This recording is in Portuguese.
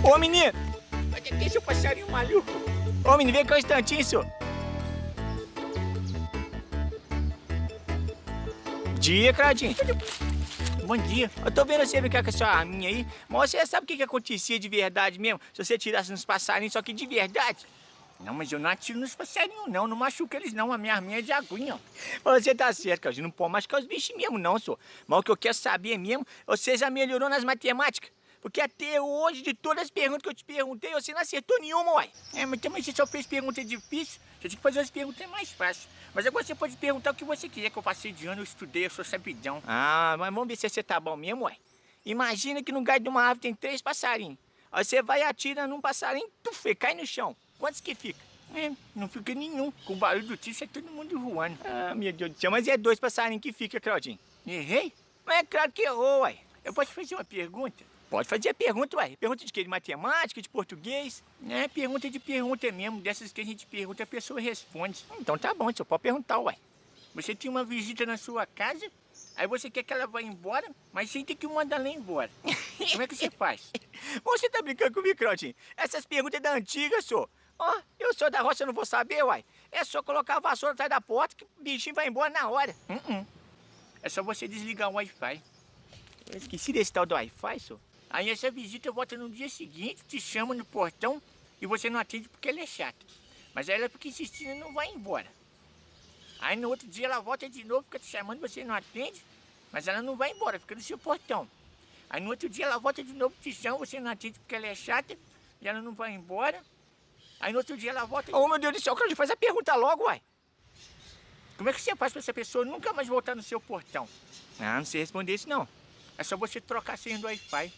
Ô, menino! Deixa o passarinho maluco. Ô, menino, vem cá um instantinho, senhor. Dia, Claudinho. Bom dia. Eu tô vendo você brincar com a sua arminha aí, mas você sabe o que acontecia de verdade mesmo? Se você tirasse uns passarinhos, só que de verdade. Não, mas eu não atiro nos passarinhos, não. Não machuca eles, não. A minha arminha é de aguinha, ó. Mas você tá certo, Claudinho. Não pode machucar os bichos mesmo, não, senhor. Mas o que eu quero saber mesmo, você já melhorou nas matemáticas? Porque até hoje, de todas as perguntas que eu te perguntei, você não acertou nenhuma, uai. Mas também você só fez pergunta difícil. Você tem que fazer as perguntas mais fáceis. Mas agora você pode perguntar o que você quiser, que eu passei de ano, eu estudei, eu sou sabidão. Ah, mas vamos ver se você tá bom mesmo, uai. Imagina que no galho de uma árvore tem 3 passarinhos. Aí você vai e atira num passarinho, tuf, cai no chão. Quantos que fica? Não fica nenhum. Com o barulho do tiro, sai todo mundo voando. Ah, meu Deus do céu, mas é 2 passarinhos que fica, Claudinho. Errei? Mas é claro que errou, uai. Eu posso fazer uma pergunta? Pode fazer a pergunta, uai. Pergunta de quê? De matemática, de português? Pergunta de pergunta mesmo. Dessas que a gente pergunta, a pessoa responde. Então tá bom, senhor pode perguntar, uai. Você tem uma visita na sua casa, aí você quer que ela vá embora, mas sem ter que mandar ela embora. Como é que você faz? Você tá brincando comigo, Claudinho? Essas perguntas é da antiga, senhor. Ó, eu sou da roça, eu não vou saber, uai. É só colocar a vassoura atrás da porta que o bichinho vai embora na hora. É só você desligar o Wi-Fi. Eu esqueci desse tal do Wi-Fi, senhor. Aí essa visita volta no dia seguinte, te chama no portão e você não atende porque ela é chata. Mas aí ela fica insistindo e não vai embora. Aí no outro dia ela volta de novo, fica te chamando, você não atende, mas ela não vai embora, fica no seu portão. Aí no outro dia ela volta de novo, te chama, você não atende porque ela é chata e ela não vai embora. Aí no outro dia ela volta... Ô, meu Deus do céu, Claudinho, faz a pergunta logo, uai. Como é que você faz pra essa pessoa nunca mais voltar no seu portão? Ah, não sei responder isso, não. É só você trocar a senha do Wi-Fi.